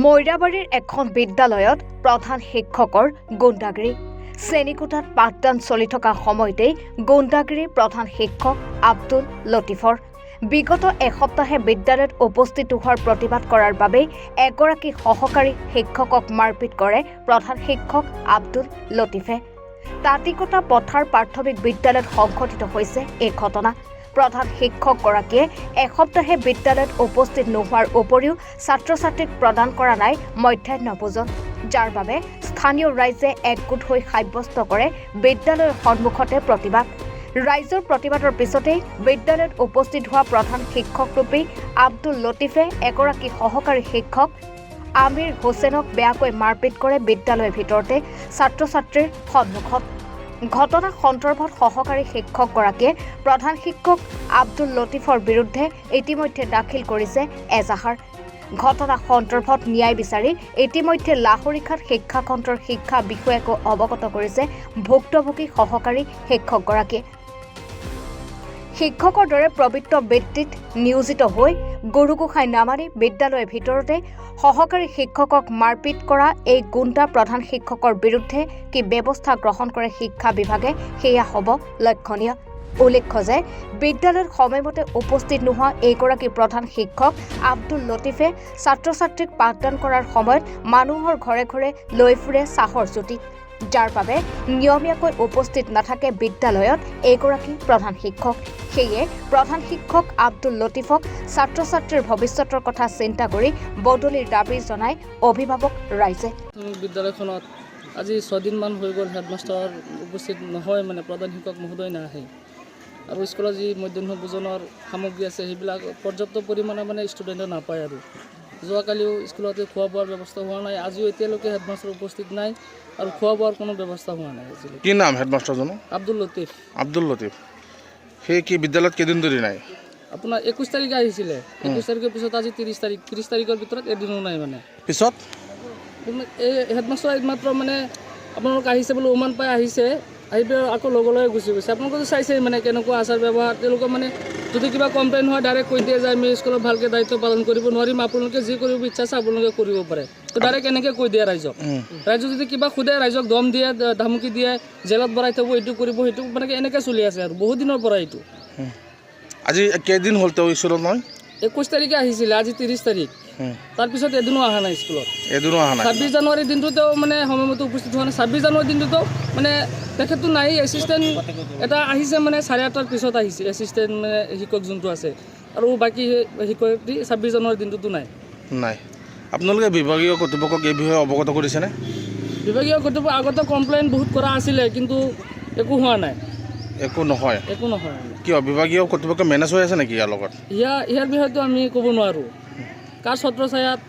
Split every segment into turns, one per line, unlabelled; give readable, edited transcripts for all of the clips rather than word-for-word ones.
মৈৰাবাৰীৰ এখন বিদ্যালয়ত প্ৰধান শিক্ষকৰ গুণ্ডাগিৰি। শ্ৰেণীকোঠাত পাঠদান চলি থকা সময়তেই গুণ্ডাগিৰি প্ৰধান শিক্ষক আব্দুল লতিফৰ। বিগত এসপ্তাহে বিদ্যালয়ত উপস্থিত হোৱাৰ প্ৰতিবাদ কৰাৰ বাবেই এগৰাকী সহকাৰী শিক্ষকক মাৰপিট কৰে প্ৰধান শিক্ষক আব্দুল লতিফে। তাঁতিকটা পথাৰ প্ৰাথমিক বিদ্যালয়ত সংঘটিত হৈছে এই ঘটনা। প্ৰধান শিক্ষকগৰাকীয়ে এসপ্তাহে বিদ্যালয়ত উপস্থিত নোহোৱাৰ উপৰিও ছাত্ৰ ছাত্ৰীক প্ৰদান কৰা নাই মধ্যাহ্ন ভোজন, যাৰ বাবে স্থানীয় ৰাইজে একগোট হৈ সাব্যস্ত কৰে বিদ্যালয়ৰ সন্মুখতে প্ৰতিবাদ। ৰাইজৰ প্ৰতিবাদৰ পিছতেই বিদ্যালয়ত উপস্থিত হোৱা প্ৰধান শিক্ষকৰূপী আব্দুল লতিফে এগৰাকী সহকাৰী শিক্ষক আমিৰ হুছেইনক বেয়াকৈ মাৰপিট কৰে বিদ্যালয়ৰ ভিতৰতে ছাত্ৰ ছাত্ৰীৰ সন্মুখত। ঘটনা সন্দৰ্ভত সহকাৰী শিক্ষকগৰাকীয়ে প্ৰধান শিক্ষক আব্দুল লতিফৰ বিৰুদ্ধে ইতিমধ্যে দাখিল কৰিছে এজাহাৰ। ঘটনা সন্দৰ্ভত ন্যায় বিচাৰি ইতিমধ্যে লাহৰীঘাট শিক্ষাখণ্ডৰ শিক্ষা বিষয়াকো অৱগত কৰিছে ভুক্তভোগী সহকাৰী শিক্ষকগৰাকীয়ে। শিক্ষকৰ দৰে পবিত্ৰ বৃত্তিত নিয়োজিত হৈ গুৰুগোসাঁই নামানি বিদ্যালয়ৰ ভিতৰতে সহকাৰী শিক্ষকক মাৰপিট কৰা এই গুণ্ডা প্ৰধান শিক্ষকৰ বিৰুদ্ধে কি ব্যৱস্থা গ্ৰহণ কৰে শিক্ষা বিভাগে, সেয়া হ'ব লক্ষণীয়। উল্লেখ্য যে বিদ্যালয়ত সময়মতে উপস্থিত নোহোৱা এইগৰাকী প্ৰধান শিক্ষক আব্দুল লতিফে ছাত্ৰ ছাত্ৰীক পাঠদান কৰাৰ সময়ত মানুহৰ ঘৰে ঘৰে লৈ ফুৰে চাহৰ জুতি, যাৰ বাবে নিয়মীয়াকৈ উপস্থিত নাথাকে বিদ্যালয়ত এইগৰাকী প্ৰধান শিক্ষক। সেয়ে প্ৰধান শিক্ষক আব্দুল লতিফক ছাত্ৰ ছাত্ৰীৰ ভৱিষ্যতৰ কথা চিন্তা কৰি বদলিৰ দাবী জনাই অভিভাৱক ৰাইজে।
বিদ্যালয়খনত আজি 6 দিনমান হৈ গ'ল হেডমাষ্টাৰ উপস্থিত নহয়, প্ৰধান শিক্ষক মহোদয় নাহে। আৰু স্কুলত যি মধ্যাহ্ন ভোজনৰ সামগ্ৰী আছে সেইবিলাক পৰ্যাপ্ত পৰিমাণে ষ্টুডেণ্টে নাপায়। আৰু যোৱাকালিও স্কুলতে খোৱা বোৱাৰ ব্যৱস্থা হোৱা নাই, আজিও এতিয়ালৈকে হেডমাষ্টাৰ উপস্থিত নাই আৰু খোৱা বোৱাৰ কোনো ব্যৱস্থা হোৱা নাই।
কি নাম হেডমাষ্টাৰজনৰ?
আব্দুল লতিফ।
আব্দুল লতিফ। সেই কি বিদ্যালয়ত কেইদিন ধৰি নাই?
আপোনাৰ 21 তাৰিখে আহিছিলে, 21 তাৰিখৰ পিছত আজি 30 তাৰিখৰ ভিতৰত এদিনো নাই।
পিছত
এই হেডমাষ্টাৰ একমাত্ৰ আপোনালোক আহিছে বোলো উমান পাই আহিছে, আহি পেলাই আকৌ লগে গুচি গৈছে। আপোনালোকে চাইছে কেনেকুৱা আচাৰ ব্যৱহাৰ। তেওঁলোকে যদি কিবা কমপ্লেইন হয় ডাইৰেক্ট কৈ দিয়ে যে আমি স্কুলত ভালকৈ দায়িত্ব পালন কৰিব নোৱাৰিম, আপোনালোকে যি কৰিব ইচ্ছা আছে আপোনালোকে কৰিব পাৰে। তো ডাইৰেক্ট এনেকৈ কৈ দিয়ে ৰাইজক। ৰাইজক যদি কিবা সোধে ৰাইজক দম দিয়ে, ধমকি দিয়ে, জেলত ভৰাই থ'ব, এইটো কৰিব সেইটো এনেকৈ চলি আছে আৰু বহুত দিনৰ পৰা এইটো।
আজি কেইদিন হ'ল তেওঁ স্কুলত নহয়? 21
তাৰিখে আহিছিলে, আজি 30 তাৰিখ। তাৰপিছত এদিনো অহা নাই স্কুলত।
এদিনো অহা নাই।
26 জানুৱাৰীৰ দিনটোতেও সময়মতে উপস্থিত হোৱা নাই। 26 জানুৱাৰীৰ দিনটোতো তেখেতটো নাই। এছিষ্টেণ্ট এটা আহিছে 8:30 পিছত আহিছে, এছিষ্টেণ্ট শিক্ষক যোনটো আছে, আৰু বাকী শিক্ষয়িত্ৰী 26 জানুৱাৰীৰ দিনটোতো নাই।
আপোনালোকে বিভাগীয় কৰ্তৃপক্ষক এই বিষয়ে অৱগত কৰিছেনে?
বিভাগীয় কৰ্তৃপক্ষ আগতে কমপ্লেইন বহুত কৰা আছিলে, কিন্তু একো হোৱা নাই।
একো নহয়?
একো নহয়।
কিয় বিভাগীয় কৰ্তৃপক্ষ মেনেজ হৈ আছে নেকি ইয়াৰ লগত?
ইয়াৰ বিষয়েতো আমি ক'ব নোৱাৰোঁ। কাৰ ছত্ৰছায়াত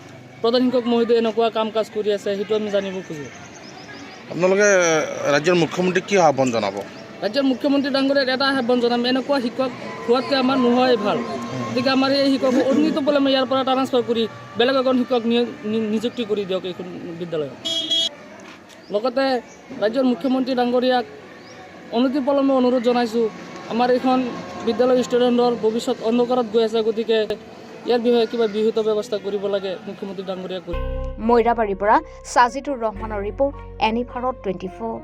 প্ৰধান শিক্ষক মহোদয়ে এনেকুৱা কাম কাজ কৰি আছে সেইটো আমি জানিব খোজোঁ।
আপোনালোকে ৰাজ্যৰ মুখ্যমন্ত্ৰীক কি আহ্বান জনাব?
ৰাজ্যৰ মুখ্যমন্ত্ৰী ডাঙৰীয়াক এটা আহ্বান জনাম, এনেকুৱা শিক্ষক হোৱাতকৈ আমাৰ নোহোৱাই ভাল। গতিকে আমাৰ এই শিক্ষক অন্যত বোলে ইয়াৰ পৰা ট্ৰান্সফাৰ কৰি বেলেগ এজন শিক্ষক নিযুক্তি কৰি দিয়ক এইখন বিদ্যালয়ত। লগতে ৰাজ্যৰ মুখ্যমন্ত্ৰী ডাঙৰীয়াক অনতিপলমে অনুৰোধ জনাইছোঁ, আমাৰ এইখন বিদ্যালয় ষ্টুডেণ্টৰ ভৱিষ্যত অন্ধকাৰত গৈ আছে, গতিকে ইয়াৰ বিষয়ে কিবা বিহিত ব্যৱস্থা কৰিব লাগে মুখ্যমন্ত্ৰী ডাঙৰীয়াক।
মৈৰাবাৰীৰ পৰা সাজিদুৰ ৰহমানৰ ৰিপৰ্ট, এনি ভাৰত 24।